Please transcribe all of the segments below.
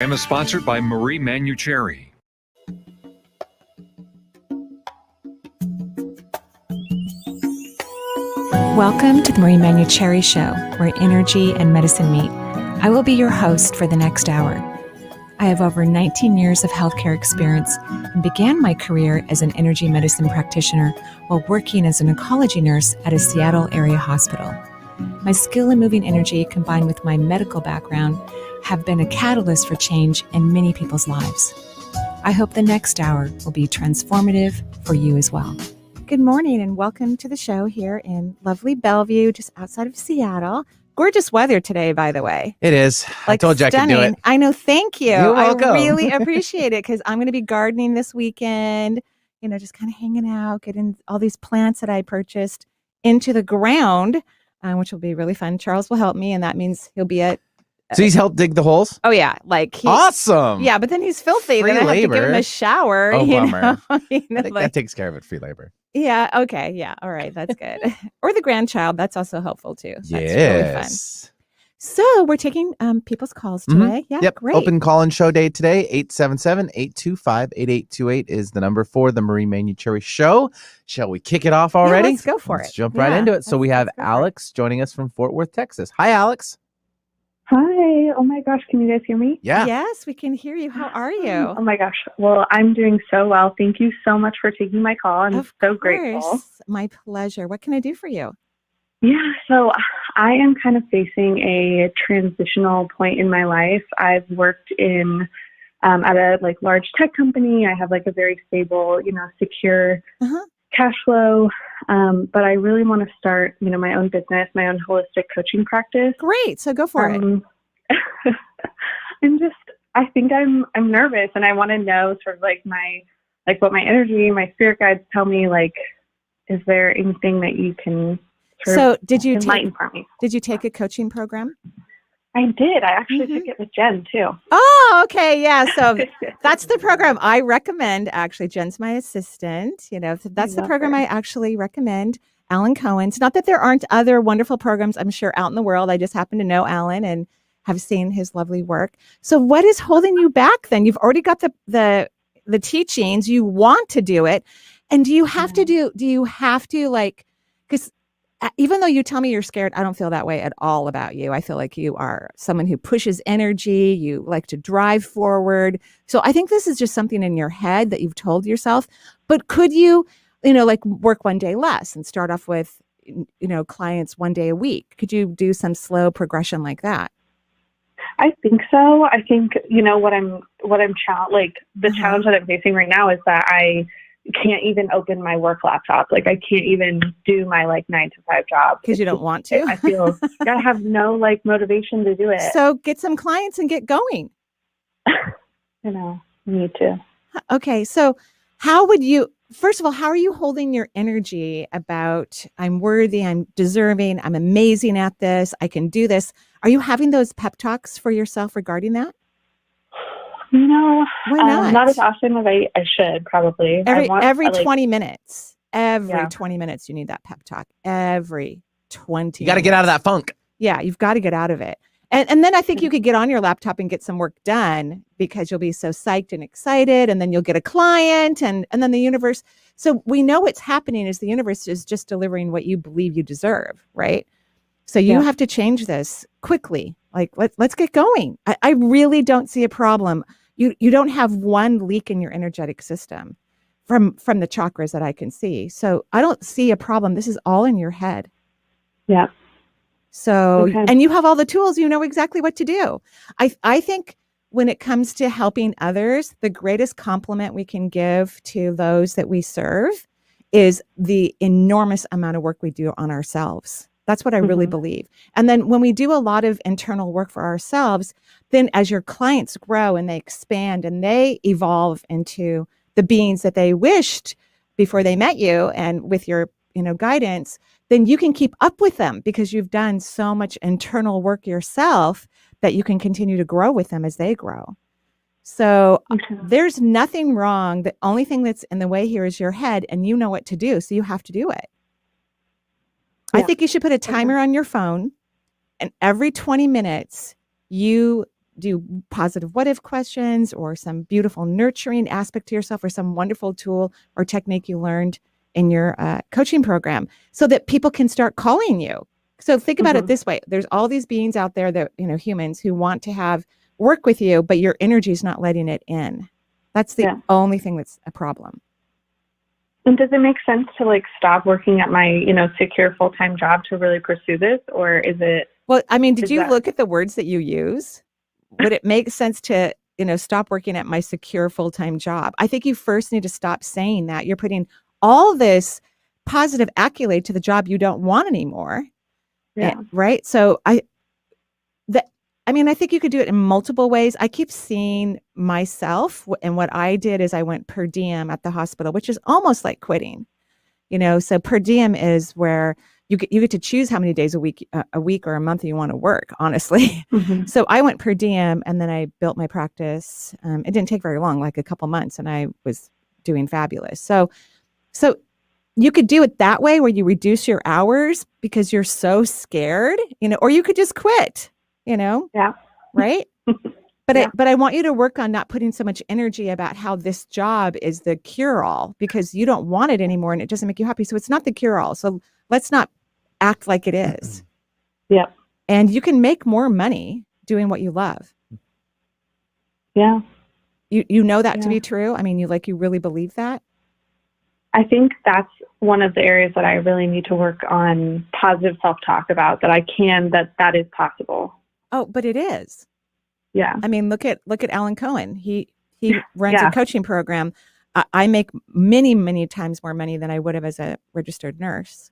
And is sponsored by Marie Manuchehri. Welcome to the Marie Manuchehri Show, where energy and medicine meet. I will be your host for the next hour. I have over 19 years of healthcare experience and began my career as an energy medicine practitioner while working as an oncology nurse at a Seattle area hospital. My skill in moving energy combined with my medical background have been a catalyst for change in many people's lives. I hope the next hour will be transformative for you as well. Good morning and welcome to the show here in lovely Bellevue, just outside of Seattle. Gorgeous weather today, by the way. It is. I told you I could do it. I know. Thank you. You're welcome. I really appreciate it because I'm going to be gardening this weekend, just kind of hanging out, getting all these plants that I purchased into the ground, which will be really fun. Charles will help me, and that means he'll be at... So he's helped dig the holes? Oh, yeah. Awesome. Yeah, but then he's filthy. Free then I have labor. to give him a shower. Oh, bummer. I think that takes care of it, free labor. Yeah. Okay. Yeah. All right. That's good. Or the grandchild. That's also helpful too. That's really fun. So we're taking people's calls today. Yeah. Yep. Great. Open call-in show day today. 877-825-8828 is the number for the Marie Manuchehri Show. Shall we kick it off already? Yeah, let's go for Let's it. jump right into it. So we have Alex joining us from Fort Worth, Texas. Hi, Alex. Hi. Oh my gosh. Can you guys hear me? Yeah. Yes, we can hear you. How are you? Oh my gosh. Well, I'm doing so well. Thank you so much for taking my call. I'm so grateful. My pleasure. What can I do for you? Yeah. So I am kind of facing a transitional point in my life. I've worked in at a large tech company. I have a very stable, secure cash flow. But I really want to start, my own business, my own holistic coaching practice. Great. So go for it. I think I'm nervous, and I want to know sort of what my energy, my spirit guides tell me, is there anything that you can enlighten for me? Did you take a coaching program? I did. I actually took it with Jen too. Oh, okay. Yeah. So that's the program I recommend. Actually, Jen's my assistant. That's the program I actually recommend. Alan Cohen's. Not that there aren't other wonderful programs, I'm sure, out in the world. I just happen to know Alan and have seen his lovely work. So what is holding you back then? You've already got the teachings. You want to do it. And do you have to because even though you tell me you're scared, I don't feel that way at all about you. I feel like you are someone who pushes energy. You like to drive forward. So I think this is just something in your head that you've told yourself. But could you, work one day less and start off with, clients one day a week? Could you do some slow progression like that? I think so. I think, the challenge that I'm facing right now is that I can't even open my work laptop. I can't even do my 9-to-5 job. Because you don't want to? I feel I have no motivation to do it. So get some clients and get going. Need to. Okay. So first of all, how are you holding your energy about I'm worthy, I'm deserving, I'm amazing at this, I can do this? Are you having those pep talks for yourself regarding that? No. Why not? Not as often as I should, probably. Every 20 minutes. Every 20 minutes you need that pep talk. Every 20 You got to get out of that funk. Yeah, you've got to get out of it. And then I think you could get on your laptop and get some work done because you'll be so psyched and excited, and then you'll get a client and then the universe. So we know what's happening is the universe is just delivering what you believe you deserve, right? So you have to change this quickly. Let's get going. I really don't see a problem. You don't have one leak in your energetic system from the chakras that I can see. So I don't see a problem. This is all in your head. Yeah. So, and you have all the tools, you know exactly what to do. I think when it comes to helping others, the greatest compliment we can give to those that we serve is the enormous amount of work we do on ourselves. That's what I really believe. And then when we do a lot of internal work for ourselves, then as your clients grow and they expand and they evolve into the beings that they wished before they met you and with your, guidance, then you can keep up with them because you've done so much internal work yourself that you can continue to grow with them as they grow. So there's nothing wrong. The only thing that's in the way here is your head, and you know what to do. So you have to do it. I think you should put a timer on your phone, and every 20 minutes, you do positive what if questions or some beautiful nurturing aspect to yourself or some wonderful tool or technique you learned in your coaching program so that people can start calling you. So think about it this way. There's all these beings out there that, humans who want to work with you, but your energy is not letting it in. That's the only thing that's a problem. And does it make sense to stop working at my, secure full-time job to really pursue this? Or is it? Well, I mean, did you look at the words that you use? Would it make sense to, stop working at my secure full-time job? I think you first need to stop saying that. You're putting all this positive accolade to the job you don't want anymore. Yeah. Right. So I think you could do it in multiple ways. I keep seeing myself, and what I did is I went per diem at the hospital, which is almost like quitting. So per diem is where you get to choose how many days a week or a month you want to work, honestly. So I went per diem, and then I built my practice. It didn't take very long, like a couple months, and I was doing fabulous. So you could do it that way, where you reduce your hours because you're so scared, or you could just quit, Yeah. right? But I want you to work on not putting so much energy about how this job is the cure-all, because you don't want it anymore and it doesn't make you happy. So it's not the cure-all. So let's not act like it is. Yeah. And you can make more money doing what you love. Yeah. You know that to be true? I mean, you really believe that? I think that's one of the areas that I really need to work on positive self-talk about, that is possible. Oh, but it is. Yeah. I mean, look at Alan Cohen. He runs a coaching program. I make many, many times more money than I would have as a registered nurse.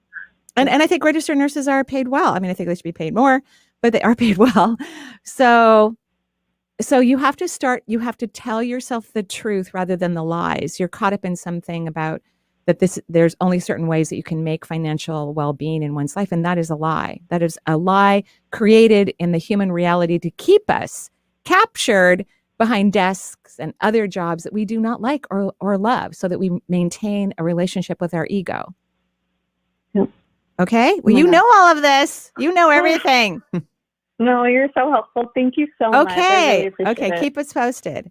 And I think registered nurses are paid well. I mean, I think they should be paid more, but they are paid well. So you have to tell yourself the truth rather than the lies. You're caught up in something about that there's only certain ways that you can make financial well-being in one's life. And that is a lie. That is a lie created in the human reality to keep us captured behind desks and other jobs that we do not like or love, so that we maintain a relationship with our ego. Yep. Okay? Well, you know all of this. You know everything. No, you're so helpful. Thank you so much. I really appreciate it. Keep us posted.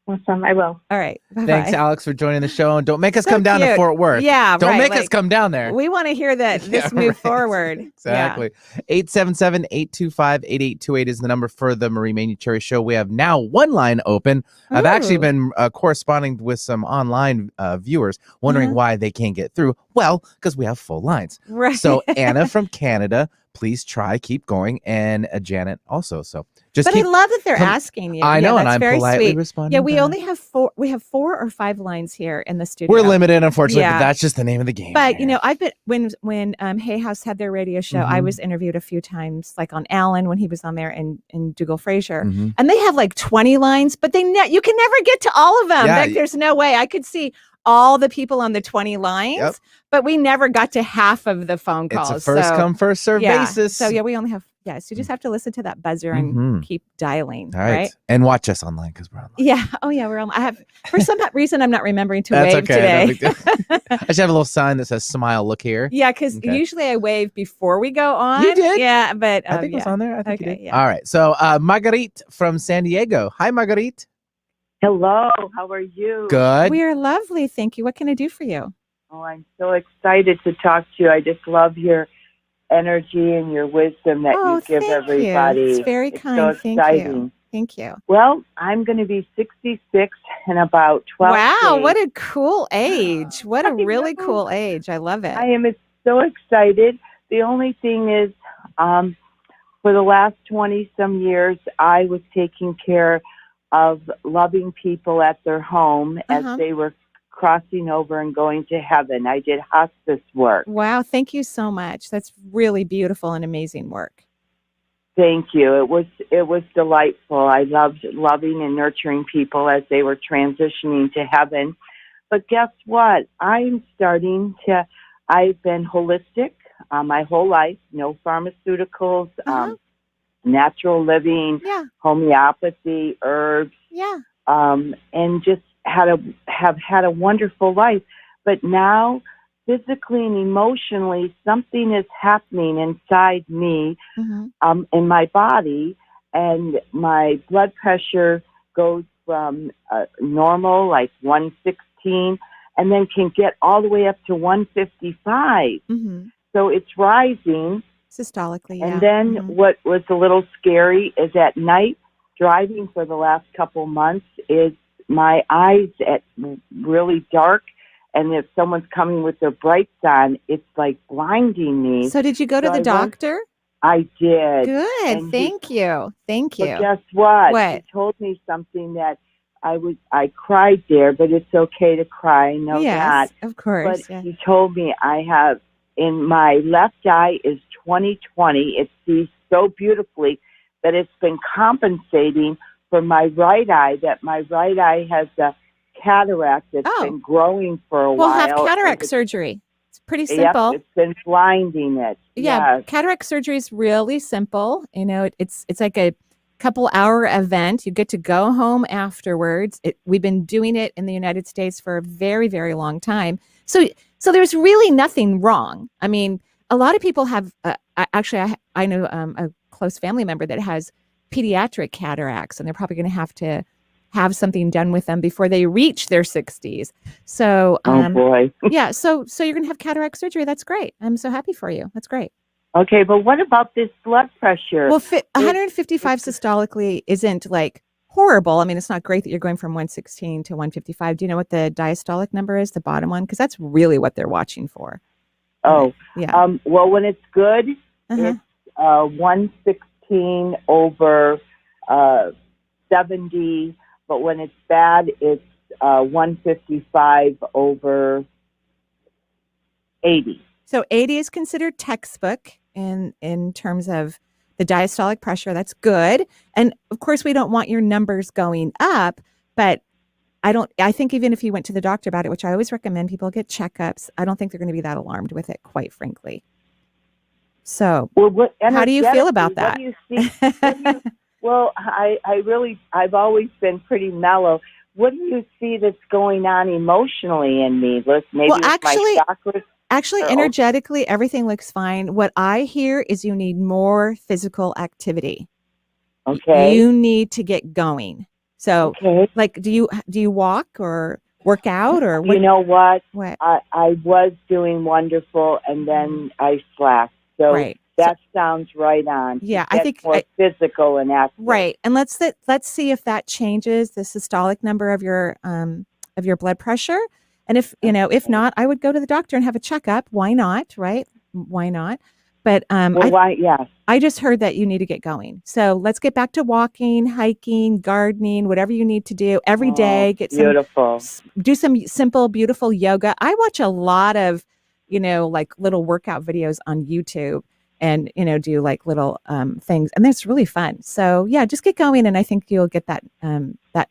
Awesome. I will. All right. Bye-bye. Thanks, Alex, for joining the show. And don't make us come down to Fort Worth. Yeah, Don't make us come down there. We want to hear that this move forward. Exactly. 877-825-8828 is the number for the Marie Manuchehri Show. We have now one line open. I've actually been corresponding with some online viewers wondering why they can't get through. Well, because we have full lines. Right. So Anna from Canada, please keep going. And Janet also. So I love that they're asking you. I know, and I'm very politely sweet. responding. Yeah, we only have 4. We have 4 or 5 lines here in the studio. We're limited, unfortunately, but that's just the name of the game. But I've been when Hay House had their radio show, I was interviewed a few times, like on Alan when he was on there, and Dougal Fraser, and they have like 20 lines, but you can never get to all of them. There's no way I could see all the people on the 20 lines, but we never got to half of the phone calls. It's a first come, first serve basis. So we only have, so you just have to listen to that buzzer and keep dialing. All right. And watch us online because we're online. Yeah. Oh yeah, we're online. I have, for some reason, I'm not remembering to wave today. I should have a little sign that says smile, look here. Yeah, because usually I wave before we go on. You did? Yeah, but I think it was on there. I think you did. Yeah. All right. So Marguerite from San Diego. Hi, Marguerite. Hello, how are you? Good. We are lovely, thank you. What can I do for you? Oh, I'm so excited to talk to you. I just love your energy and your wisdom that you give everybody. It's very kind. So exciting. Thank you. Well, I'm going to be 66 in about 12 Wow, days. what a cool age. What a really cool age. I love it. I am so excited. The only thing is, for the last 20-some years, I was taking care of loving people at their home as they were crossing over and going to heaven. I did hospice work. Wow, thank you so much. That's really beautiful and amazing work. Thank you. It was delightful. I loved loving and nurturing people as they were transitioning to heaven. But guess what? I've been holistic my whole life, no pharmaceuticals, natural living, homeopathy, herbs, and just have had a wonderful life. But now, physically and emotionally, something is happening inside me, in my body, and my blood pressure goes from normal, like 116, and then can get all the way up to 155. Mm-hmm. So it's rising. Systolically, yeah. And then what was a little scary is at night, driving for the last couple months, is my eyes at really dark. And if someone's coming with their brights on, it's like blinding me. So did you go to the doctor? I did. Good. And Thank you. Thank you. But guess what? What? He told me something that I cried there, but it's okay to cry. I know that. Yes, of course. But he told me I have, in my left eye is 20/20. It sees so beautifully that it's been compensating for my right eye, that my right eye has a cataract that's been growing for a while. We'll have cataract surgery. It's pretty simple. Yep, it's been blinding it. Yeah, yes. Cataract surgery is really simple. You know, it's like a couple-hour event. You get to go home afterwards. We've been doing it in the United States for a very, very long time. So there's really nothing wrong. I mean, a lot of people have. Actually, I know a close family member that has pediatric cataracts, and they're probably going to have something done with them before they reach their 60s. So, oh boy, yeah. So you're going to have cataract surgery. That's great. I'm so happy for you. That's great. Okay, but what about this blood pressure? Well, 155 systolically isn't like horrible. I mean, it's not great that you're going from 116 to 155. Do you know what the diastolic number is, the bottom one? Because that's really what they're watching for. Oh, yeah. Well, when it's good, it's 116 over 70. But when it's bad, it's 155 over 80. So 80 is considered textbook in terms of the diastolic pressure. That's good. And of course, we don't want your numbers going up, but I think even if you went to the doctor about it, which I always recommend people get checkups, I don't think they're going to be that alarmed with it, quite frankly. So how do you feel about that? What do you see? Well, I've always been pretty mellow. What do you see that's going on emotionally in me? Maybe my chakras. Actually, energetically, everything looks fine. What I hear is you need more physical activity. Okay. You need to get going. So, like, do you walk or work out or what? You know what? What? I was doing wonderful, and then I slacked. So that sounds right on. Yeah, I think more physical and active. Right, and let's see if that changes the systolic number of your blood pressure. And if not, I would go to the doctor and have a checkup. Why not? Right? Why not? But why? Yes. I just heard that you need to get going. So let's get back to walking, hiking, gardening, whatever you need to do every day. Do some simple, beautiful yoga. I watch a lot of, like little workout videos on YouTube, and do like little things, and that's really fun. So yeah, just get going, and I think you'll get that that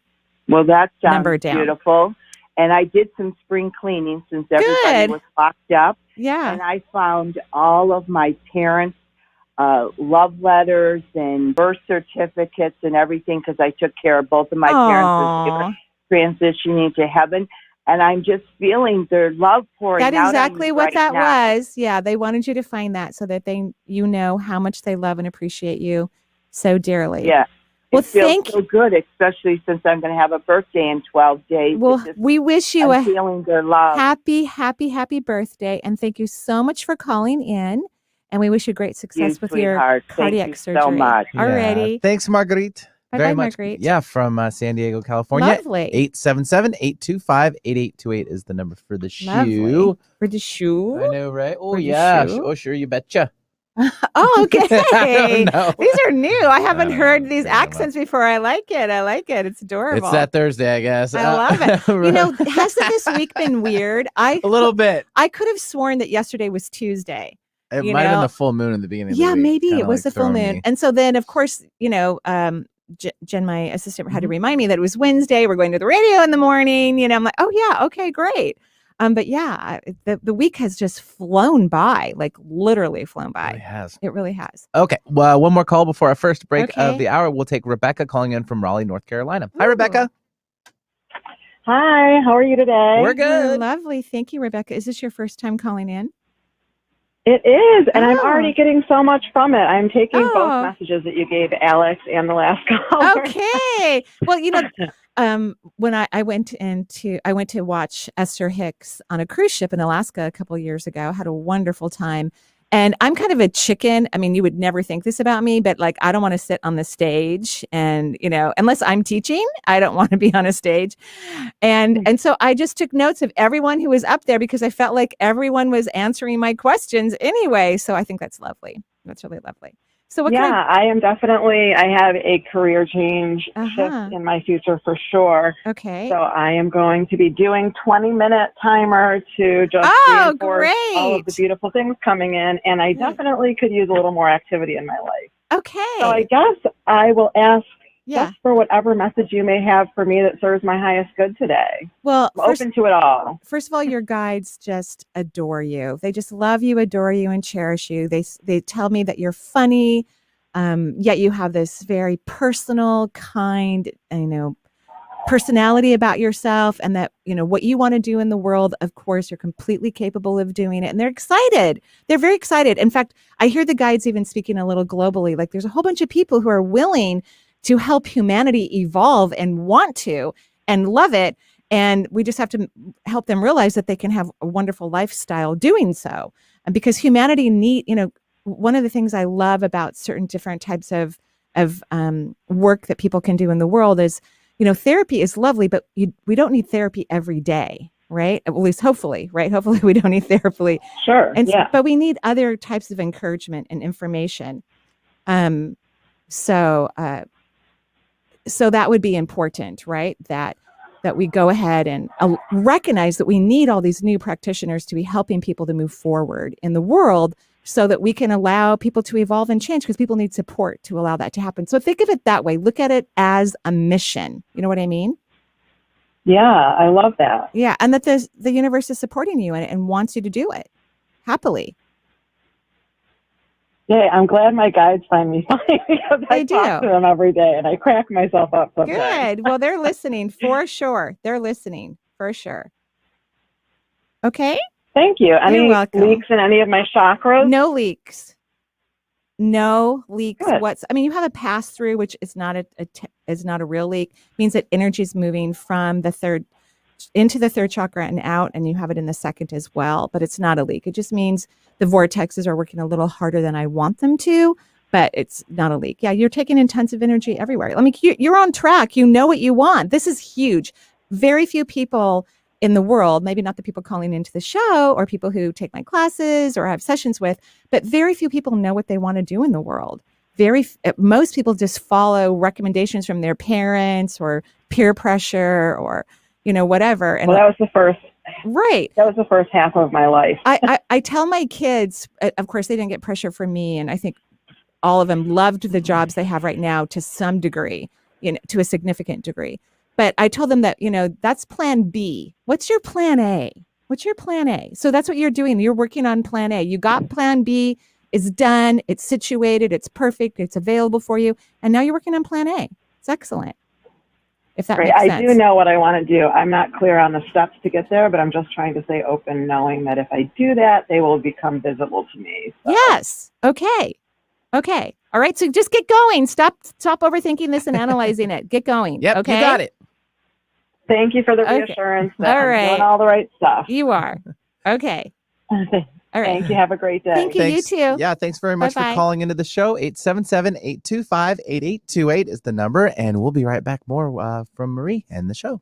sounds number down. Beautiful. And I did some spring cleaning since everybody was locked up. Yeah. And I found all of my parents' love letters and birth certificates and everything, because I took care of both of my parents as they were transitioning to heaven. And I'm just feeling their love pouring out. That's exactly what that now. was. Yeah, they wanted you to find that so that you know how much they love and appreciate you so dearly. Yeah. Well, it feels so good, especially since I'm going to have a birthday in 12 days. Well, we wish you feeling their love. Happy, happy, happy birthday. And thank you so much for calling in. And we wish you great success with your cardiac surgery. So much. Alrighty. Yeah. Thanks, Marguerite. Very much. Marguerite. Yeah, from San Diego, California. Lovely. 877-825-8828 is the number for the shoe. Lovely. For the shoe? I know, right? Oh, For yeah. the shoe? Oh, sure. You betcha. Oh, okay. No. These are new. I haven't heard these accents before. I like it. It's adorable. It's that Thursday, I guess. I love it. Hasn't this week been weird? A little bit. I could have sworn that yesterday was Tuesday. It might have been the full moon in the beginning of the week. Yeah, maybe it was the full moon. Me. And so then, of course, Jen, my assistant, had to remind me that it was Wednesday. We're going to the radio in the morning. I'm like, oh, yeah. Okay, great. But yeah, the week has just flown by, like literally flown by. It really has. Okay. Well, one more call before our first break of the hour. We'll take Rebecca calling in from Raleigh, North Carolina. Hi, Rebecca. Hi. How are you today? We're good. Lovely. Thank you, Rebecca. Is this your first time calling in? It is, and I'm Oh. already getting so much from it. I'm taking Oh. both messages that you gave Alex and the last caller. Okay. Well, when I went to watch Esther Hicks on a cruise ship in Alaska a couple of years ago. Had a wonderful time. And I'm kind of a chicken. I mean, you would never think this about me, but like, I don't want to sit on the stage and, unless I'm teaching, I don't want to be on a stage. And so I just took notes of everyone who was up there because I felt like everyone was answering my questions anyway. So I think that's lovely. That's really lovely. So I am definitely, I have a career change shift in my future for sure. Okay. So I am going to be doing 20-minute timer to just reinforce all of the beautiful things coming in. And I definitely could use a little more activity in my life. Okay. So I guess I will ask Yeah. just for whatever message you may have for me that serves my highest good today. Well, I'm open to it all. First of all, your guides just adore you. They just love you, adore you, and cherish you. They tell me that you're funny, yet you have this very personal, kind, personality about yourself, and that what you want to do in the world. Of course, you're completely capable of doing it, and they're excited. They're very excited. In fact, I hear the guides even speaking a little globally. Like there's a whole bunch of people who are willing to help humanity evolve and want to and love it. And we just have to help them realize that they can have a wonderful lifestyle doing so. And because humanity one of the things I love about certain different types of work that people can do in the world is, therapy is lovely, but we don't need therapy every day, right? At least hopefully, right? Hopefully we don't need therapy. Sure. But we need other types of encouragement and information. So that would be important, right? That we go ahead and recognize that we need all these new practitioners to be helping people to move forward in the world so that we can allow people to evolve and change, because people need support to allow that to happen. So think of it that way. Look at it as a mission. You know what I mean? Yeah, I love that. Yeah, and that the universe is supporting you and wants you to do it happily. Yeah, I'm glad my guides find me funny because I talk to them every day and I crack myself up sometimes. Good. Well, they're listening for sure. They're listening for sure. Okay. Thank you. Any leaks in any of my chakras? No leaks. No leaks. You have a pass through, which is not a real leak. It means that energy is moving from the third into the third chakra and out, and you have it in the second as well. But it's not a leak. It just means the vortexes are working a little harder than I want them to, but it's not a leak. Yeah, you're taking intensive energy everywhere. I mean, you're on track. You know what you want. This is huge. Very few people in the world, maybe not the people calling into the show or people who take my classes or have sessions with, but very few people know what they want to do in the world. Most people just follow recommendations from their parents or peer pressure or, whatever. And that was the first. Right. That was the first half of my life. I tell my kids, of course, they didn't get pressure from me. And I think all of them loved the jobs they have right now to some degree, to a significant degree. But I told them that, that's plan B. What's your plan A? What's your plan A? So that's what you're doing. You're working on plan A. You got plan B. It's done. It's situated. It's perfect. It's available for you. And now you're working on plan A. It's excellent. If that makes sense. I do know what I want to do. I'm not clear on the steps to get there, but I'm just trying to stay open, knowing that if I do that, they will become visible to me. So. Yes. Okay. All right. So just get going. Stop overthinking this and analyzing it. Get going. Yep. Okay. You got it. Thank you for the reassurance that I'm doing all the right stuff. You are. Okay. All right. Thank you. Have a great day. Thank you. Thanks. You too. Yeah, thanks very much for calling into the show. 877-825-8828 is the number, and we'll be right back more from Marie and the show.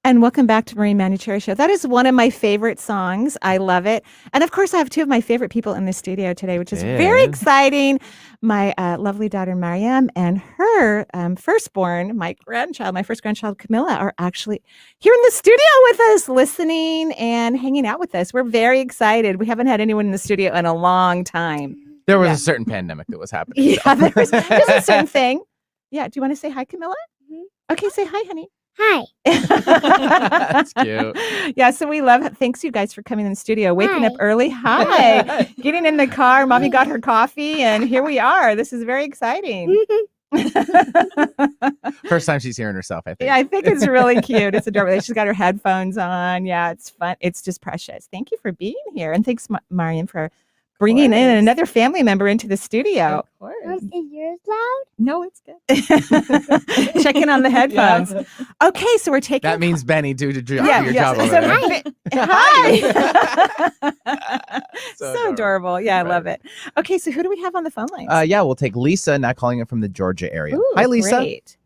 And welcome back to Marie Manuchehri Show. That is one of my favorite songs. I love it. And of course, I have two of my favorite people in the studio today, which is very exciting. My lovely daughter, Mariam, and her firstborn, my first grandchild, Camilla, are actually here in the studio with us, listening and hanging out with us. We're very excited. We haven't had anyone in the studio in a long time. There was a certain pandemic that was happening. Yeah, there's a certain thing. Yeah. Do you want to say hi, Camilla? Mm-hmm. Okay, say hi, honey. Hi. That's cute. Yeah, so we love it. Thanks you guys for coming in the studio, waking up early. Hi. Getting in the car. Mommy got her coffee and here we are. This is very exciting. First time she's hearing herself, I think. Yeah, I think it's really cute. It's adorable. She's got her headphones on. Yeah, it's fun. It's just precious. Thank you for being here. And thanks, Mariam, for bringing in another family member into the studio. Of course. Is yours loud? No, it's good. Checking on the headphones. Yeah. Okay, so we're taking. That means Benny do your job over there. Hi. So adorable. Yeah, I love it. Okay, so who do we have on the phone lines? We'll take Lisa, not calling it from the Georgia area. Ooh, hi, Lisa. Great.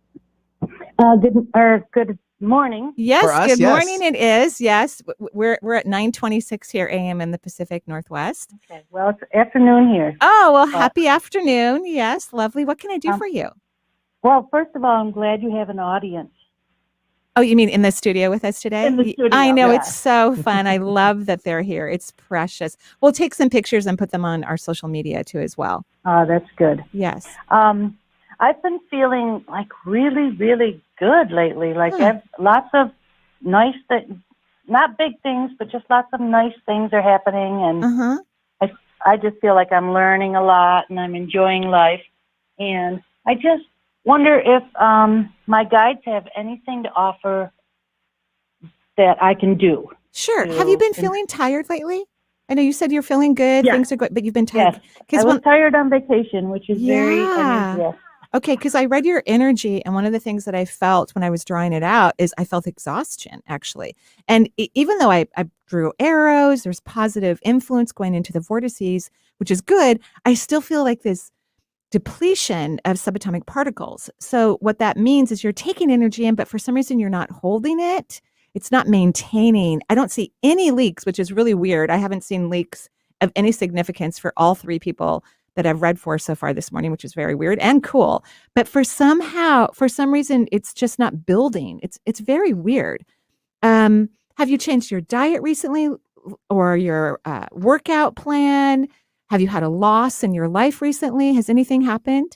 Good morning. Yes, us, good morning. It is. Yes, we're at 9:26 here a.m. in the Pacific Northwest. Okay. Well, it's afternoon here. Oh well, happy afternoon. Yes, lovely. What can I do for you? Well, first of all, I'm glad you have an audience. Oh, you mean in the studio with us today? In the studio, I know, yeah. It's so fun. I love that they're here. It's precious. We'll take some pictures and put them on our social media too as well. Oh, that's good. Yes. I've been feeling like really, really good lately. Like I've lots of nice things, not big things, but just lots of nice things are happening. And I just feel like I'm learning a lot and I'm enjoying life. And I just wonder if my guides have anything to offer that I can do. Sure. Have you been feeling tired lately? I know you said you're feeling good. Yeah. Things are good, but you've been tired. Yes. I was tired on vacation, which is very unusual. Okay, because I read your energy, and one of the things that I felt when I was drawing it out is I felt exhaustion, actually. And even though I drew arrows, there's positive influence going into the vortices, which is good, I still feel like this depletion of subatomic particles. So what that means is you're taking energy in, but for some reason you're not holding it. It's not maintaining. I don't see any leaks, which is really weird. I haven't seen leaks of any significance for all three people that I've read for so far this morning, which is very weird and cool. But for some reason, it's just not building. It's very weird. Have you changed your diet recently or your workout plan? Have you had a loss in your life recently? Has anything happened?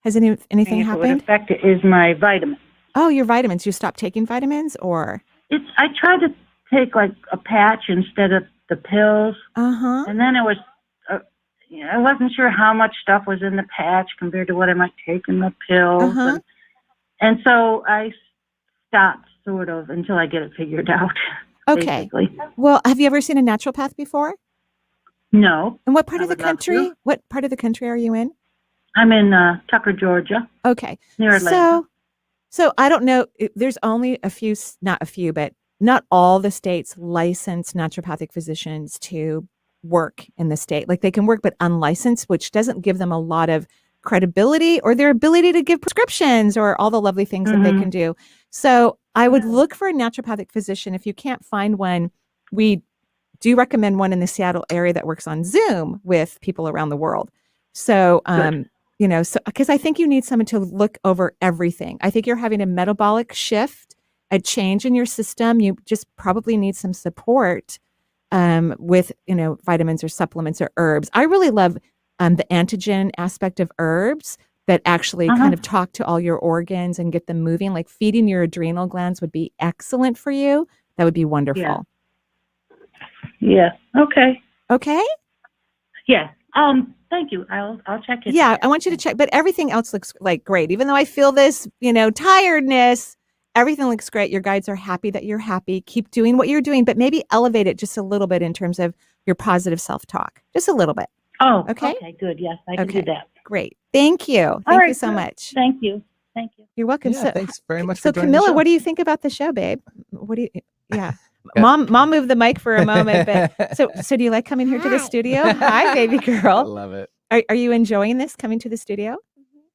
Has anything happened? What affect is my vitamins. Oh, your vitamins. You stopped taking vitamins or? I tried to take like a patch instead of the pills. And then it was, I wasn't sure how much stuff was in the patch compared to what I might take in the pills. And so I stopped sort of until I get it figured out. Okay. Basically. Well, have you ever seen a naturopath before? No. And what part of the country? What part of the country are you in? I'm in Tucker, Georgia. Okay. Near Atlanta. So I don't know. There's only but not all the states license naturopathic physicians to work in the state. Like they can work, but unlicensed, which doesn't give them a lot of credibility or their ability to give prescriptions or all the lovely things that they can do. So I would look for a naturopathic physician. If you can't find one, we do recommend one in the Seattle area that works on Zoom with people around the world. So, because I think you need someone to look over everything. I think you're having a metabolic shift, a change in your system. You just probably need some support with, vitamins or supplements or herbs. I really love the antigen aspect of herbs that actually kind of talk to all your organs and get them moving. Like feeding your adrenal glands would be excellent for you. That would be wonderful. Yeah. Okay. Okay. Yeah. Thank you. I'll check it. Yeah, I want you to check, but everything else looks like great. Even though I feel this, tiredness, everything looks great. Your guides are happy that you're happy. Keep doing what you're doing, but maybe elevate it just a little bit in terms of your positive self-talk. Just a little bit. Oh, okay. Good. Yes, I can do that. Great. Thank you. Thank you so much. Thank you. You're welcome. Yeah, thanks very much for joining Camilla, the show. what do you think about the show, babe? Yeah. Mom moved the mic for a moment, but so do you like coming here to the studio? Hi, baby girl. I love it. Are you enjoying this coming to the studio?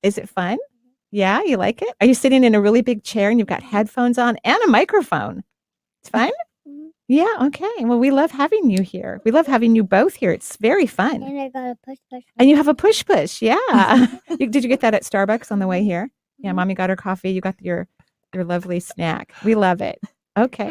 Is it fun? Yeah, you like it? Are you sitting in a really big chair and you've got headphones on and a microphone? It's fun? Yeah, okay. Well, we love having you here. We love having you both here. It's very fun. And I got a push. And you have a push. Yeah. Did you get that at Starbucks on the way here? Yeah, Mommy got her coffee. You got your lovely snack. We love it. Okay.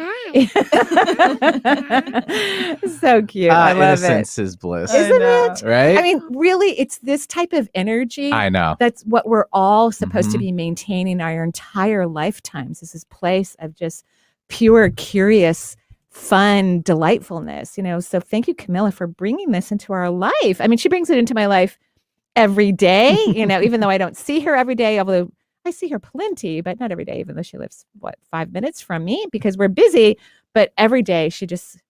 So cute. I love innocence is bliss. Isn't it? Right? I mean, really, it's this type of energy. I know. That's what we're all supposed to be maintaining our entire lifetimes. This is place of just pure, curious, fun, delightfulness, So thank you, Camilla, for bringing this into our life. I mean, she brings it into my life every day, even though I don't see her every day, although I see her plenty, but not every day, even though she lives, 5 minutes from me because we're busy. But every day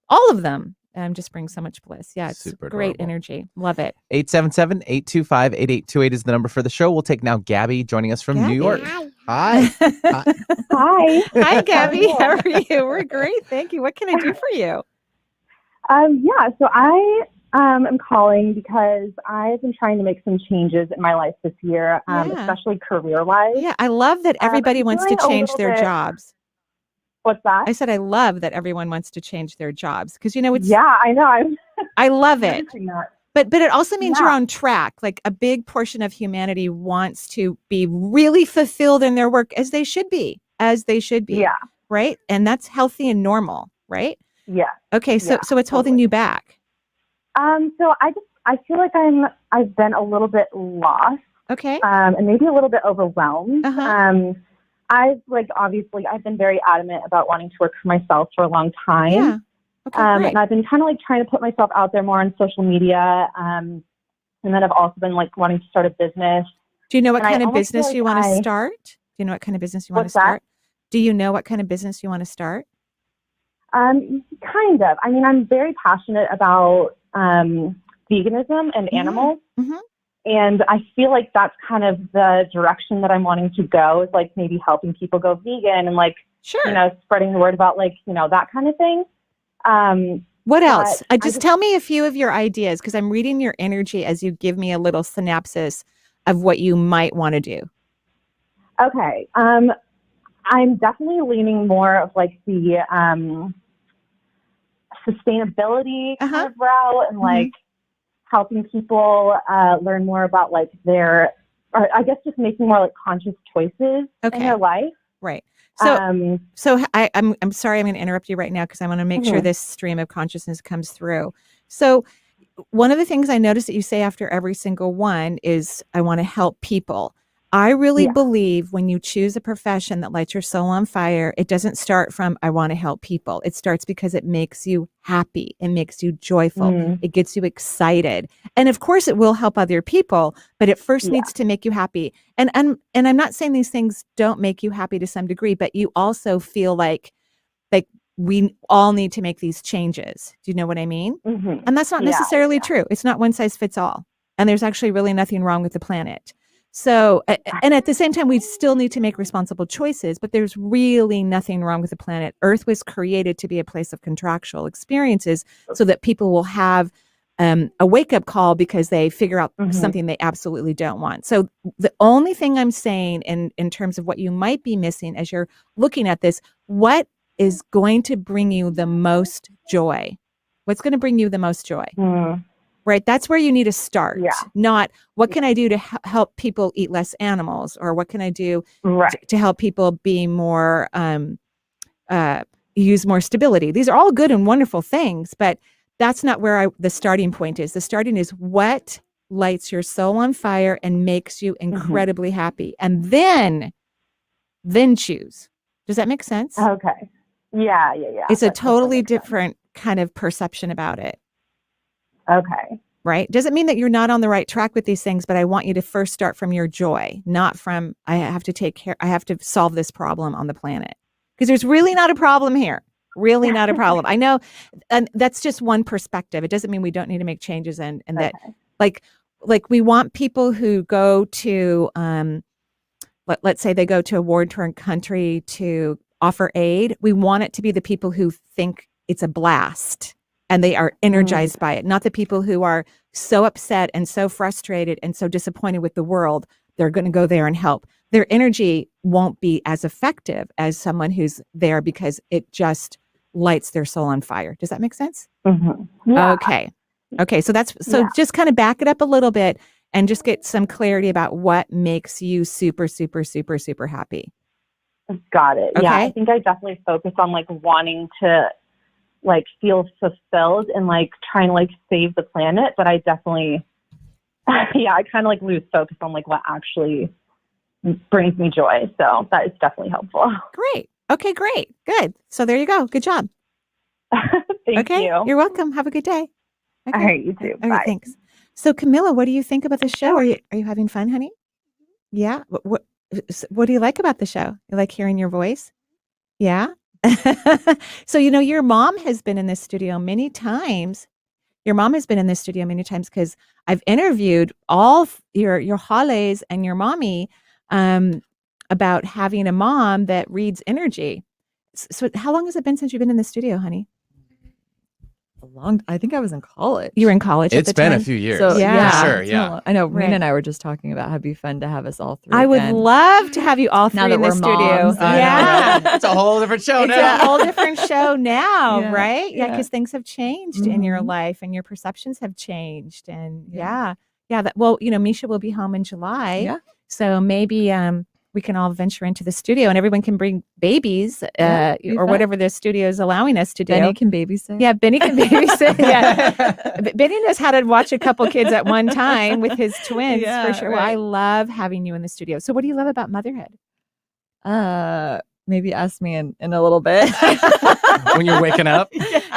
all of them just bring so much bliss. Yeah, it's super great adorable. energy. Love it. 877-825-8828 is the number for the show. We'll take now Gabby joining us from New York. Hi. Hi. Hi. Hi, Gabby. How are you? We're great. Thank you. What can I do for you? So I am calling because I've been trying to make some changes in my life this year, especially career-wise. Yeah, I love that everybody wants to change their bit... jobs. What's that? I said I love that everyone wants to change their jobs because, it's... Yeah, I know. I love it. But it also means you're Yeah. on track. Like a big portion of humanity wants to be really fulfilled in their work as they should be. Yeah. Right? And that's healthy and normal, right? Yeah. Okay, so what's holding you back? So I feel like I've been a little bit lost. Okay. And maybe a little bit overwhelmed. Uh-huh. I've been very adamant about wanting to work for myself for a long time. Yeah. Okay, great. And I've been kind of trying to put myself out there more on social media. And then I've also been wanting to start a business. Do you know what kind of business you want to start? Do you know what kind of business you want to start? Do you know what kind of business you want to start? Kind of. I mean, I'm very passionate about veganism and animals. Mm-hmm. And I feel like that's kind of the direction that I'm wanting to go, is maybe helping people go vegan and sure. Spreading the word about that kind of thing. What else? Just tell me a few of your ideas, because I'm reading your energy as you give me a little synopsis of what you might want to do. Okay. I'm definitely leaning more of the sustainability kind of route and helping people learn more about their, or I guess just making more conscious choices in their life. Right. So, I'm sorry, I'm going to interrupt you right now because I want to make sure this stream of consciousness comes through. So one of the things I notice that you say after every single one is, I want to help people. I really believe when you choose a profession that lights your soul on fire, it doesn't start from, I want to help people. It starts because it makes you happy. It makes you joyful. It gets you excited. And of course it will help other people, but it first needs to make you happy. And I'm not saying these things don't make you happy to some degree, but you also feel like we all need to make these changes. Do you know what I mean? Mm-hmm. And that's not necessarily true. It's not one size fits all. And there's actually really nothing wrong with the planet. So, and at the same time, we still need to make responsible choices, but there's really nothing wrong with the planet. Earth was created to be a place of contractual experiences so that people will have a wake-up call because they figure out something they absolutely don't want. So the only thing I'm saying in terms of what you might be missing as you're looking at this, what is going to bring you the most joy? What's going to bring you the most joy? Right. That's where you need to start. Yeah. Not what can I do to help people eat less animals, or what can I do to help people be more, use more stability. These are all good and wonderful things, but that's not where the starting point is. The starting is what lights your soul on fire and makes you incredibly happy. And then choose. Does that make sense? Okay. Yeah. It's a totally different kind of perception about it. Okay. Right. Doesn't mean that you're not on the right track with these things, but I want you to first start from your joy, not from, I have to solve this problem on the planet. Because there's really not a problem here. Really not a problem. I know. And that's just one perspective. It doesn't mean we don't need to make changes and that like we want people who go to, let's say they go to a war-torn country to offer aid. We want it to be the people who think it's a blast and they are energized by it, not the people who are so upset and so frustrated and so disappointed with the world. They're going to go there and help. their energy won't be as effective as someone who's there because it just lights their soul on fire. Does that make sense? Mm-hmm. Yeah. Okay. So just kind of back it up a little bit and just get some clarity about what makes you super, super, super, super happy. Got it. Okay. Yeah, I think I definitely focus on like wanting to like feel fulfilled and like trying to like save the planet, but I definitely, I kind of like lose focus on like what actually brings me joy. So that is definitely helpful. Great. Okay, great. Good. So there you go. Good job. Thank you. You're welcome. Have a good day. Okay. All right, you too. Okay, Bye. thanks. So Camilla, what do you think about the show? Are you having fun, honey? Yeah. What do you like about the show? You like hearing your voice? Yeah. So your mom has been in this studio many times. Your mom has been in this studio many times because I've interviewed all your Hales and your mommy about having a mom that reads energy. So how long has it been since you've been in the studio, honey? I think I was in college. You were in college at the time? It's been a few years. So, yeah. For sure, it's yeah. been a long- I know Right. Mina and I were just talking about how it'd be fun to have us all three I would again. love to have you all three Now that in the we're studio. moms. I know, Yeah. right? It's a whole different show It's now. a whole different show now, Yeah, right? Yeah, yeah. because things have changed in your Mhm. life and your perceptions have changed. And Yeah. Misha will be home in July. Yeah. So maybe we can all venture into the studio and everyone can bring babies Yeah, be or fun. whatever the studio is allowing us to do. Benny can babysit. Yeah, Benny can babysit. Yeah. Benny knows how to watch a couple kids at one time with his twins Yeah, for sure. Well, I right. love having you in the studio. So what do you love about motherhood? Maybe ask me in a little bit. When you're waking up.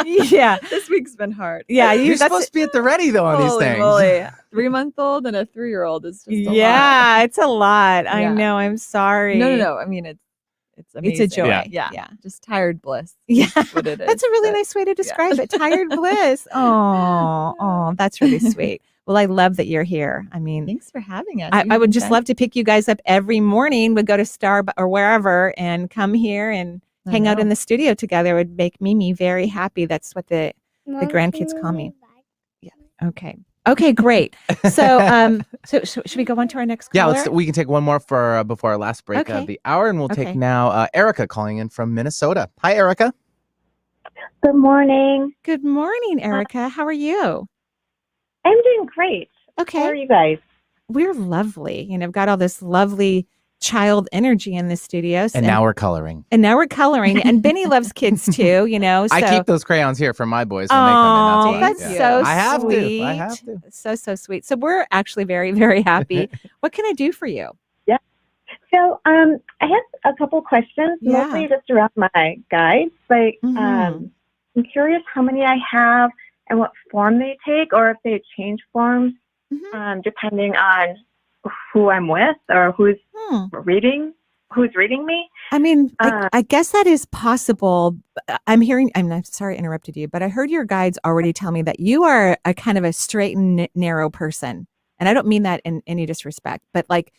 Yeah. This week's been hard. Yeah, You're supposed to be at the ready, though, on these Holy things. moly. 3-month-old and a 3-year-old is just a lot. Yeah, it's a lot. I Yeah. know. I'm sorry. No. I mean, it's amazing. It's a joy. Yeah. Yeah. Just tired bliss. Yeah. That's what it is. That's a really But- nice way to describe it. Tired bliss. Oh, that's really sweet. Well, I love that you're here. I mean, Thanks for having us. I would just love to pick you guys up every morning. We'd go to Starbucks or wherever and come here and hang out in the studio together. It would make Mimi very happy. That's what the grandkids call me. Okay. Okay, great. So, should we go on to our next caller? Yeah, we can take one more for before our last break Okay. of the hour, and we'll Okay. take now Erica calling in from Minnesota. Hi, Erica. Good morning. Good morning, Erica. How are you? I'm doing great. Okay. How are you guys? We're lovely. I've got all this lovely child energy in the studio. And now we're coloring. And now we're coloring. And Benny loves kids too, So I keep those crayons here for my boys when they come in. that's That's why. so I have sweet. to. I have to. So sweet. So we're actually very, very happy. What can I do for you? So I have a couple questions, Yeah. mostly just around my guides, but I'm curious how many I have and what form they take, or if they change forms depending on who I'm with or who's reading me. I mean, I guess that is possible. I'm sorry I interrupted you, but I heard your guides already tell me that you are a kind of a straight and narrow person. And I don't mean that in any disrespect, but like,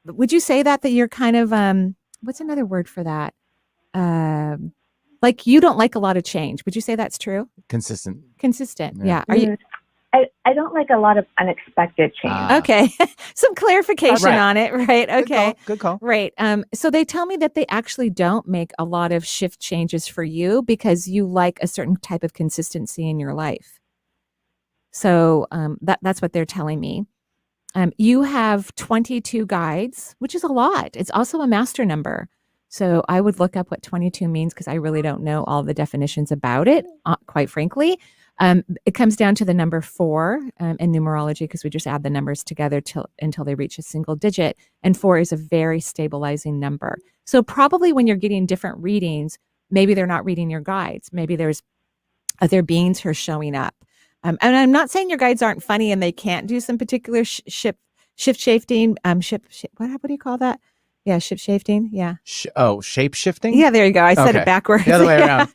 would you say that you're kind of, what's another word for that? Like you don't like a lot of change. Would you say that's true? Consistent. Yeah. Are you? I don't like a lot of unexpected change. Okay. Some clarification Right. on it, right? Okay. Good call. Right. So they tell me that they actually don't make a lot of shift changes for you because you like a certain type of consistency in your life. So that's what they're telling me. You have 22 guides, which is a lot. It's also a master number. So I would look up what 22 means because I really don't know all the definitions about it, quite frankly. It comes down to the number 4 in numerology because we just add the numbers together until they reach a single digit. And 4 is a very stabilizing number. So probably when you're getting different readings, maybe they're not reading your guides. Maybe there's other beings who are showing up. And I'm not saying your guides aren't funny and they can't do some particular shift shifting. What do you call that? Yeah, shift shifting. Yeah. Shape shifting? Yeah, there you go. I said it backwards. The other way around.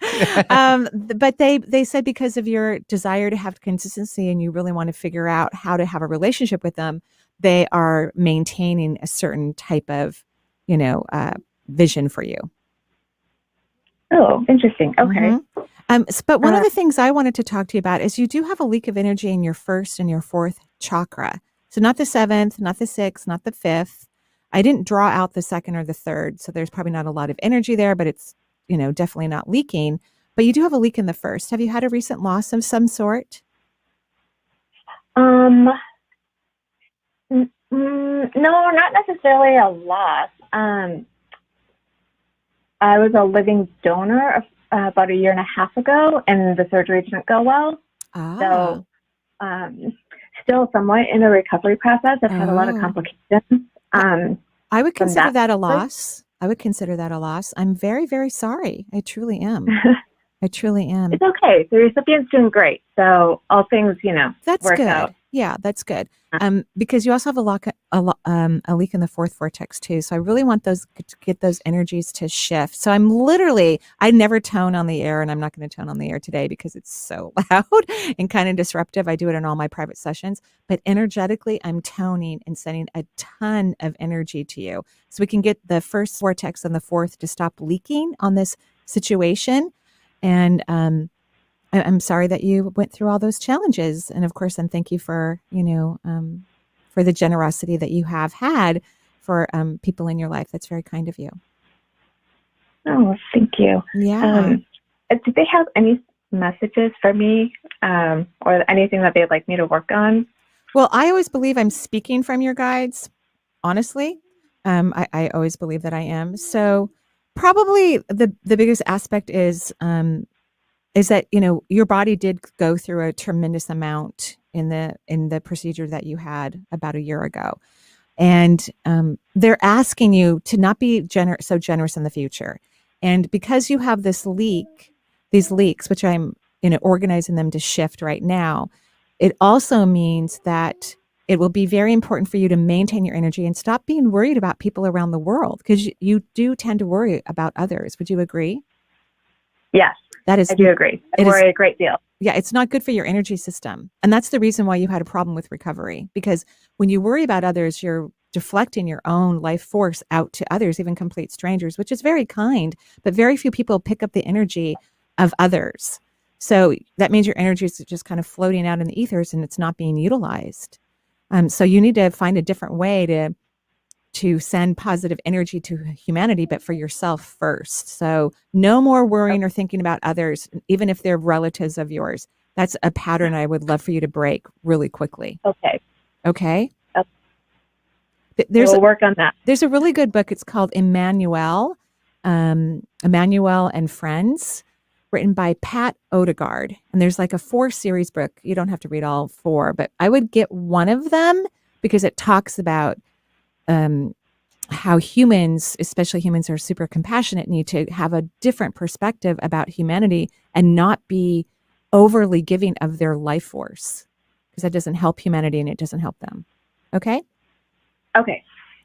But they said because of your desire to have consistency and you really want to figure out how to have a relationship with them, they are maintaining a certain type of, vision for you. Oh, interesting. Okay. Mm-hmm. But one of the things I wanted to talk to you about is you do have a leak of energy in your 1st and your 4th chakra. So not the 7th, not the 6th, not the 5th. I didn't draw out the second or the third, so there's probably not a lot of energy there, but it's, definitely not leaking. But you do have a leak in the first. Have you had a recent loss of some sort? No, not necessarily a loss. I was a living donor about 1.5 years ago, and the surgery didn't go well. So, still somewhat in a recovery process. I've had a lot of complications. I would consider that a loss. I would consider that a loss. I'm very, very sorry. I truly am. I truly am. It's okay. The recipient's doing great. So all things, that's work good. out. Yeah, that's good. Because you also have a leak in the fourth vortex too. So I really want to get those energies to shift. So I never tone on the air, and I'm not going to tone on the air today because it's so loud and kind of disruptive. I do it in all my private sessions, but energetically I'm toning and sending a ton of energy to you so we can get the first vortex and the fourth to stop leaking on this situation. And, I'm sorry that you went through all those challenges. And of course, and thank you for, for the generosity that you have had for people in your life. That's very kind of you. Oh, thank you. Yeah. Do they have any messages for me or anything that they'd like me to work on? Well, I always believe I'm speaking from your guides. Honestly, I always believe that I am. So probably the biggest aspect is that your body did go through a tremendous amount in the procedure that you had about 1 year ago, and they're asking you to not be so generous in the future. And because you have these leaks, which I'm organizing them to shift right now, it also means that it will be very important for you to maintain your energy and stop being worried about people around the world, because you do tend to worry about others. Would you agree? Yes. I do agree. I worry a great deal. Yeah, it's not good for your energy system. And that's the reason why you had a problem with recovery. Because when you worry about others, you're deflecting your own life force out to others, even complete strangers, which is very kind, but very few people pick up the energy of others. So that means your energy is just kind of floating out in the ethers and it's not being utilized. So you need to find a different way to send positive energy to humanity, but for yourself first. So no more worrying or thinking about others, even if they're relatives of yours. That's a pattern I would love for you to break really quickly. Okay. Okay. We'll work on that. There's a really good book. It's called Emmanuel and Friends, written by Pat Odegaard. And there's like a 4-series book. You don't have to read all 4, but I would get one of them because it talks about how humans, especially humans who are super compassionate, need to have a different perspective about humanity and not be overly giving of their life force, because that doesn't help humanity and it doesn't help them. Okay? Okay.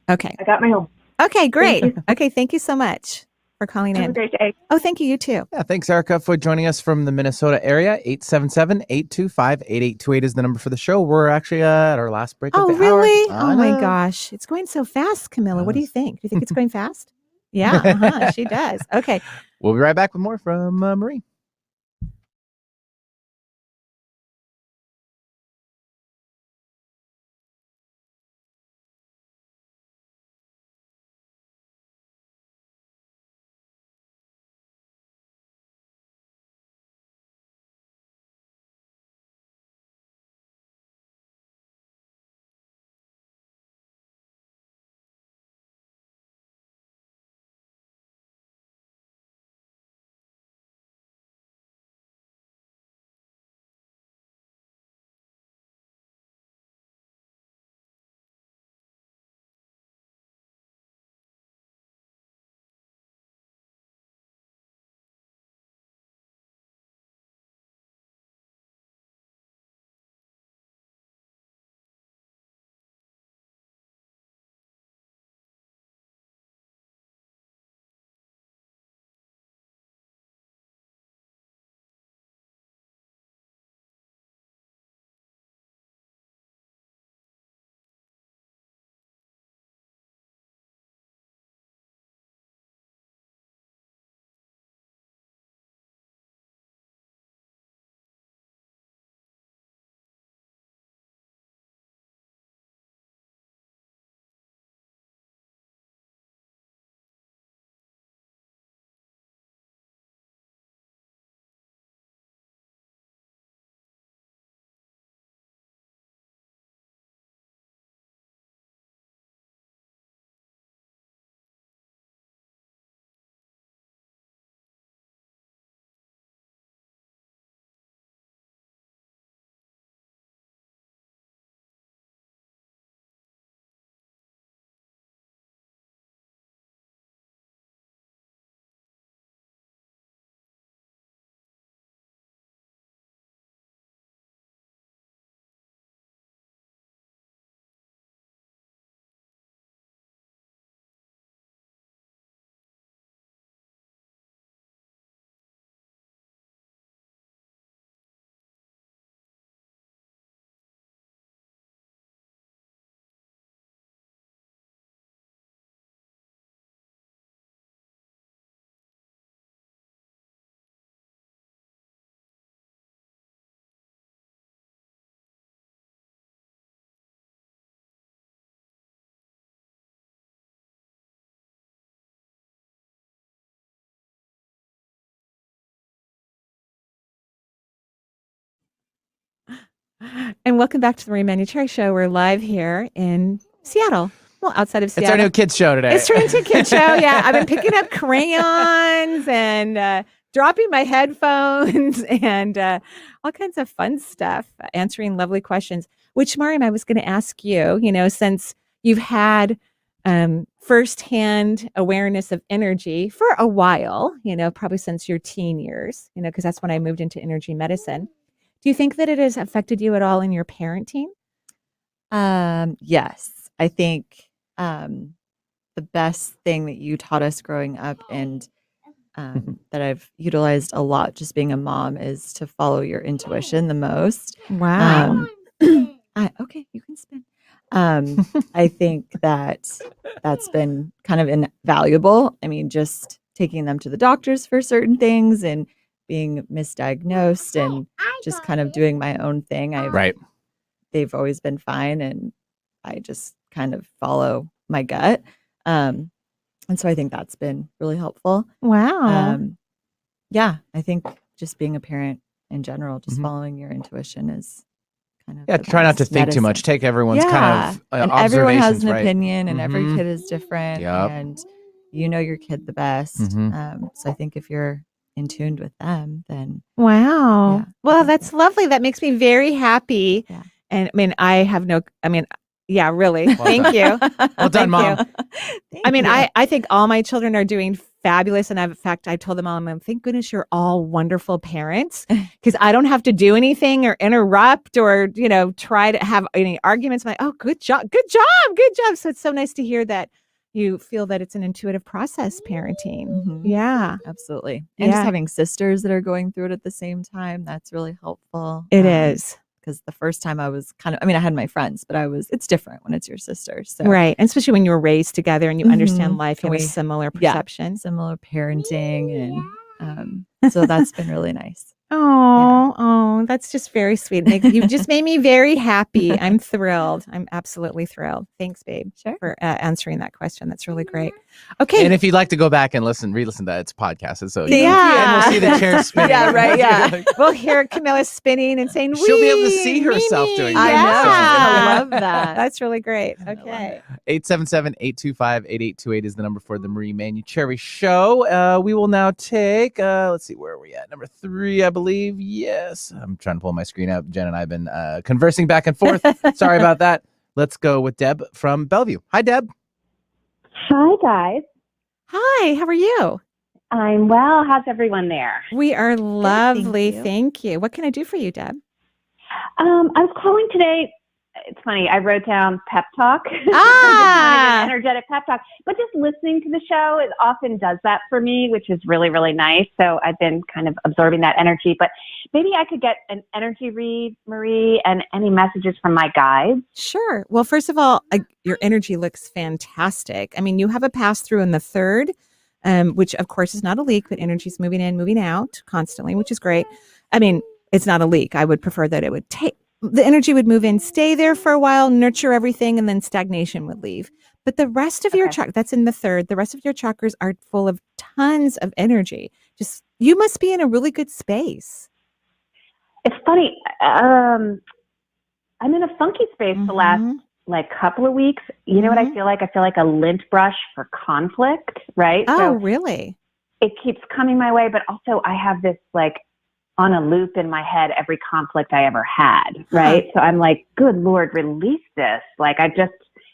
I got my home. Okay, great. Okay, thank you so much for calling in. Have a great day. Oh, thank you. You too. Yeah, thanks, Erica, for joining us from the Minnesota area. 877-825-8828 is the number for the show. We're actually at our last break of the hour. Oh, really? Oh, my gosh. It's going so fast, Camilla. What do you think? Do you think it's going fast? Yeah, she does. Okay. We'll be right back with more from Marie. And welcome back to the Marie Manuchehri Show. We're live here in Seattle. Well, outside of Seattle. It's our new kids show today. It's our new kids show. Yeah, I've been picking up crayons and dropping my headphones and all kinds of fun stuff, answering lovely questions. Which, Mariam, I was going to ask you. Since you've had firsthand awareness of energy for a while, probably since your teen years, because that's when I moved into energy medicine. Do you think that it has affected you at all in your parenting? Yes. I think the best thing that you taught us growing up and that I've utilized a lot just being a mom is to follow your intuition the most. Wow. Okay, you can spin. I think that's been kind of invaluable. I mean, just taking them to the doctors for certain things and being misdiagnosed and just kind of doing my own thing. They've always been fine, and I just kind of follow my gut. And so I think that's been really helpful. Wow. Yeah, I think just being a parent in general, just following your intuition is kind of try not to think too much. Take everyone's kind of and observations. Everyone has an right? opinion, and every kid is different, Yep. and you know your kid the best. So I think if you're in tune with them, then wow. Yeah, well, that's lovely. That makes me very happy. Yeah. And really. Well Thank you. Well done, Mom. I think all my children are doing fabulous. And in fact, I told them all, thank goodness you're all wonderful parents, because I don't have to do anything or interrupt or, try to have any arguments. I'm like, oh, good job. So it's so nice to hear that you feel that it's an intuitive process parenting. Mhm. Yeah. Absolutely. And just having sisters that are going through it at the same time, that's really helpful. It is. Because the first time I was I had my friends, but it's different when it's your sister. So. Right. And especially when you were raised together and you understand life, you have a similar perception. Similar parenting. And so that's been really nice. Oh, that's just very sweet. You've just made me very happy. I'm thrilled. I'm absolutely thrilled. Thanks, babe, for answering that question. That's really great. Okay. And if you'd like to go back and re-listen to that, it's podcasted. So and we'll see the chair spinning. Yeah, right. Yeah. We'll hear Camilla spinning and saying, she'll be able to see herself doing that. I love that. That's really great. Okay. 877-825-8828 is the number for the Marie Manuchehri Show. We will now take, let's see, where are we at? Number 3, I believe. Yes. I'm trying to pull my screen up. Jen and I have been conversing back and forth. Sorry about that. Let's go with Deb from Bellevue. Hi, Deb. Hi, guys. Hi, how are you? I'm well. How's everyone there? We are lovely. you. Thank you. What can I do for you, Deb? I was calling today. It's funny. I wrote down pep talk. Ah! An energetic pep talk. But just listening to the show, it often does that for me, which is really, really nice. So I've been kind of absorbing that energy. But maybe I could get an energy read, Marie, and any messages from my guides. Sure. Well, first of all, your energy looks fantastic. I mean, you have a pass through in the 3rd, which of course is not a leak, but energy is moving in, moving out constantly, which is great. I mean, it's not a leak. I would prefer that it would the energy would move in, stay there for a while, nurture everything, and then stagnation would leave. But the rest of your chakras, that's in the 3rd, the rest of your chakras are full of tons of energy. Just, you must be in a really good space. It's funny. I'm in a funky space the last couple of weeks. You know what I feel like? I feel like a lint brush for conflict, right? Oh, really? It keeps coming my way, but also I have this on a loop in my head every conflict I ever had, right? So I'm like, good Lord, release this.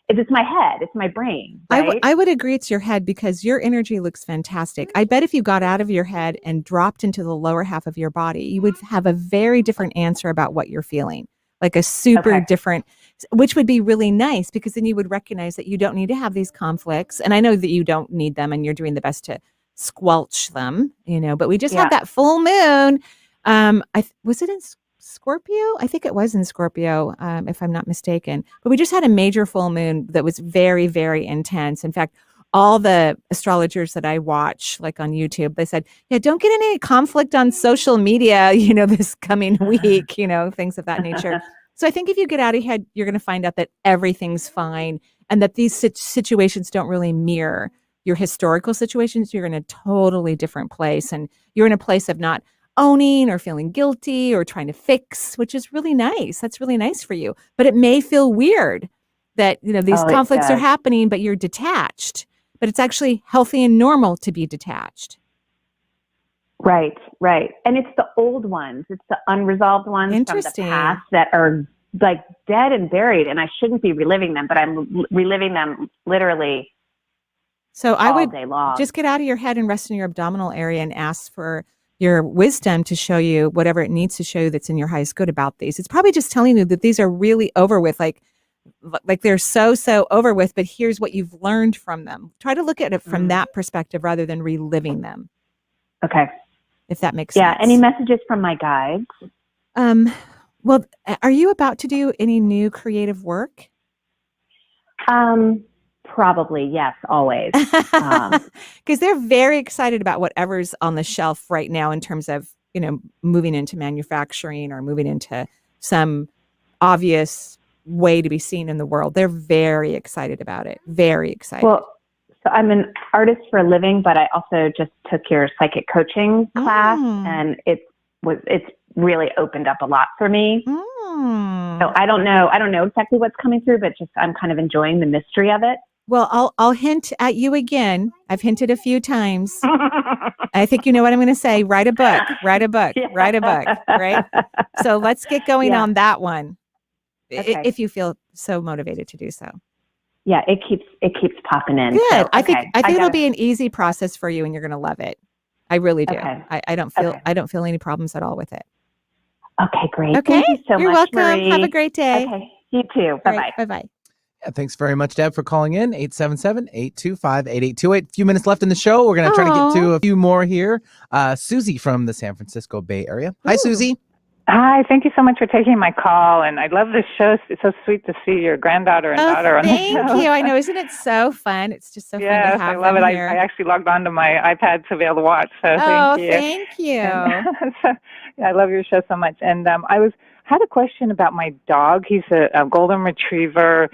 It's my head, it's my brain. Right? I would agree it's your head, because your energy looks fantastic. I bet if you got out of your head and dropped into the lower half of your body, you would have a very different answer about what you're feeling, like a super different, which would be really nice, because then you would recognize that you don't need to have these conflicts. And I know that you don't need them and you're doing the best to squelch them, but we just had that full moon. Was it in Scorpio? I think it was in Scorpio, if I'm not mistaken. But we just had a major full moon that was very, very intense. In fact, all the astrologers that I watch, like on YouTube, they said, don't get any conflict on social media, this coming week, things of that nature. So I think if you get out of your head, you're going to find out that everything's fine, and that these situations don't really mirror your historical situations. You're in a totally different place, and you're in a place of not owning or feeling guilty or trying to fix, which is really nice. That's really nice for you. But it may feel weird that, these conflicts are happening, but you're detached. But it's actually healthy and normal to be detached. Right. And it's the old ones. It's the unresolved ones from the past that are like dead and buried, and I shouldn't be reliving them, but I'm reliving them literally so all I would day long. Just get out of your head and rest in your abdominal area and ask for your wisdom to show you whatever it needs to show you that's in your highest good about these. It's probably just telling you that these are really over with, like they're so over with, but here's what you've learned from them. Try to look at it from that perspective rather than reliving them. Okay. If that makes sense. Yeah. Any messages from my guides? Well, are you about to do any new creative work? Probably, yes, always. Because they're very excited about whatever's on the shelf right now in terms of, moving into manufacturing or moving into some obvious way to be seen in the world. They're very excited about it. Very excited. Well, so I'm an artist for a living, but I also just took your psychic coaching class, and it's really opened up a lot for me. So I don't know exactly what's coming through, but just I'm kind of enjoying the mystery of it. Well, I'll hint at you again. I've hinted a few times. I think you know what I'm going to say. Write a book, write a book, write a book, right? So let's get going on that one. Okay. If you feel so motivated to do so. Yeah, it keeps popping in. Good. So, I think it'll be an easy process for you and you're going to love it. I really do. Okay. I don't feel any problems at all with it. Okay, great. Okay. Thank you so You're much, welcome. Marie. Have a great day. Okay. You too. Bye-bye. Right. Bye-bye. Yeah, thanks very much, Deb, for calling in. 877-825-8828. A few minutes left in the show. We're going to try to get to a few more here. Susie from the San Francisco Bay Area. Hi, Susie. Hi, thank you so much for taking my call. And I love this show. It's so sweet to see your granddaughter and daughter on the show. Thank you. I know. Isn't it so fun? It's just so fun to have I love it. I actually logged onto my iPad to be able to watch. So thank you. Thank you. I love your show so much. And I had a question about my dog. He's a golden retriever,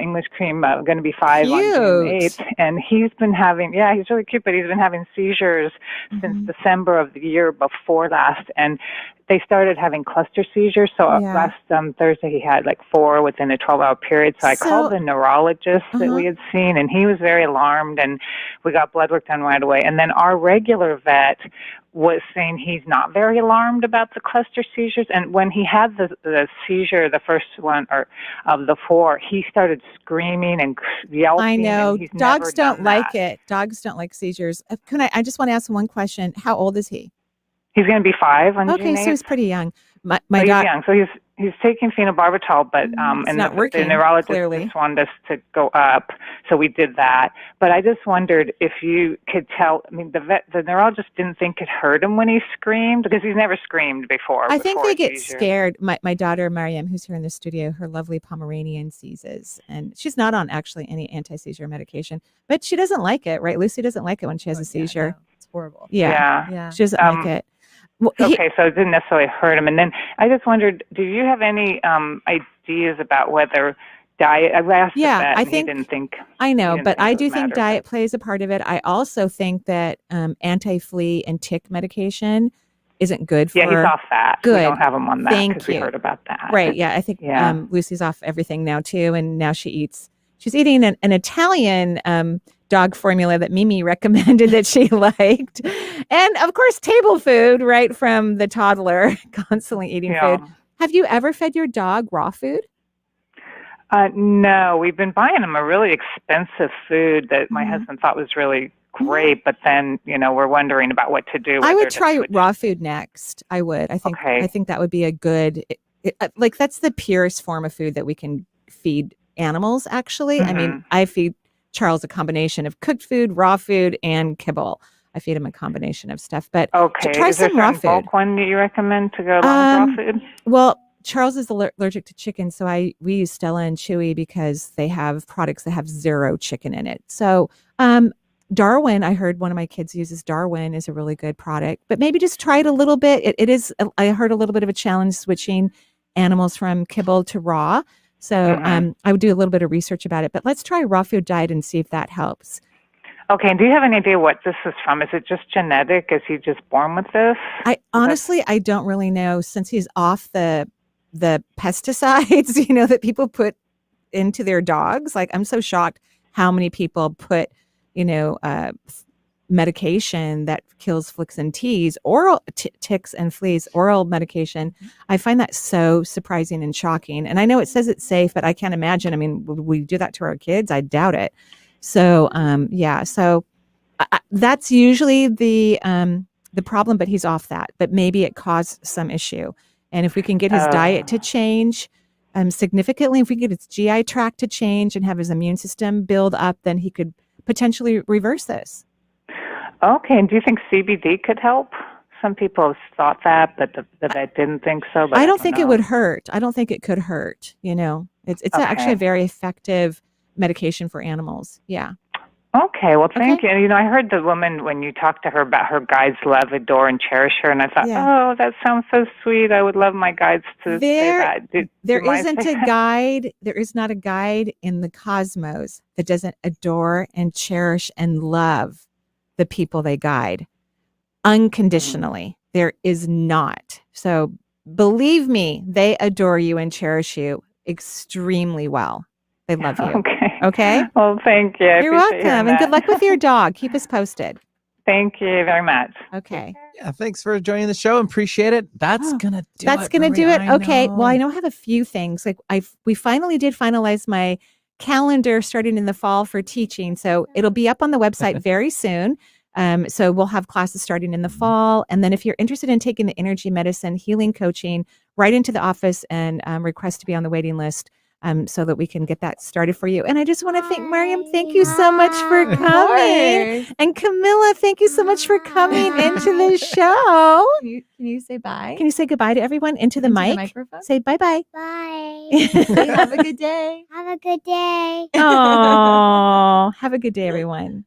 English cream, going to be 5 on June 8th. And he's been having, he's really cute, but he's been having seizures since December of the year before last. And they started having cluster seizures. So last Thursday he had like 4 within a 12-hour period. So I called the neurologist that we had seen, and he was very alarmed, and we got blood work done right away. And then our regular vet was saying he's not very alarmed about the cluster seizures. And when he had the seizure, the first one of the 4, he started screaming and yelping. I know. Dogs don't like it. Dogs don't like seizures. I just want to ask one question. How old is he? He's going to be 5 on June 8th. Okay, so he's pretty young. My he's young. So he's taking phenobarbital, but and the neurologist just wanted us to go up, so we did that. But I just wondered if you could tell. I mean, the neurologist didn't think it hurt him when he screamed, because he's never screamed before. I think they get scared. My daughter Mariam, who's here in the studio, her lovely Pomeranian seizes, and she's not on actually any anti-seizure medication, but she doesn't like it, right? Lucy doesn't like it when she has a seizure. No, it's horrible. Yeah. She doesn't like it. Well, okay, so it didn't necessarily hurt him. And then I just wondered, do you have any ideas about whether diet? I asked the vet, and he didn't think. I know, but I do think diet plays a part of it. I also think that anti-flea and tick medication isn't good for. Yeah, he's off that. Good. We don't have him on that because we heard about that. Right. Yeah, I think Lucy's off everything now too, and now she's eating an Italian dog formula that Mimi recommended that she liked. And of course, table food, right, from the toddler, constantly eating food. Have you ever fed your dog raw food? No, we've been buying him a really expensive food that my husband thought was really great, but then, we're wondering about what to do. I would try raw food next. I would. I think that would be a good, that's the purest form of food that we can feed animals, actually. I mean, I feed Charles a combination of cooked food, raw food, and kibble. I feed him a combination of stuff. But try some raw food. Bulk one that you recommend to go along with raw food? Well, Charles is allergic to chicken, so we use Stella and Chewy because they have products that have 0 chicken in it. So Darwin, I heard one of my kids uses Darwin, is a really good product. But maybe just try it a little bit. It is, I heard, a little bit of a challenge switching animals from kibble to raw. So I would do a little bit of research about it, but let's try a raw food diet and see if that helps. Okay, and do you have any idea what this is from? Is it just genetic? Is he just born with this? I don't really know, since he's off the pesticides, that people put into their dogs. Like, I'm so shocked how many people put, medication that kills flicks and teas, oral ticks and fleas, oral medication. I find that so surprising and shocking. And I know it says it's safe, but I can't imagine. I mean, would we do that to our kids? I doubt it. So, so that's usually the problem, but he's off that. But maybe it caused some issue. And if we can get his diet to change significantly, if we get his GI tract to change and have his immune system build up, then he could potentially reverse this. Okay. And do you think CBD could help? Some people have thought that, but the vet didn't think so. But I don't think it would hurt. I don't think it could hurt. It's actually a very effective medication for animals. Yeah. Okay, well, thank you. And, I heard the woman, when you talked to her about her guides love, adore, and cherish her, and I thought, oh, that sounds so sweet. I would love my guides to say that. There isn't a guide. There is not a guide in the cosmos that doesn't adore and cherish and love the people they guide unconditionally. There is not. So believe me, they adore you and cherish you extremely well. They love you. Okay. Well, thank you. You're welcome. And good luck with your dog. Keep us posted. Thank you very much. Okay. Yeah. Thanks for joining the show. Appreciate it. That's gonna do it. Okay. Well, I know I have a few things. Like we finally did finalize my calendar starting in the fall for teaching. So it'll be up on the website very soon. So we'll have classes starting in the fall. And then if you're interested in taking the energy medicine healing coaching, write into the office and request to be on the waiting list. So that we can get that started for you. And I just want to thank Mariam. Thank you so much for coming. And Camilla, thank you so much for coming into the show. Can you say bye? Can you say goodbye to everyone into the mic? Microphone? Say bye-bye. Bye. Have a good day. Have a good day. Oh, have a good day, everyone.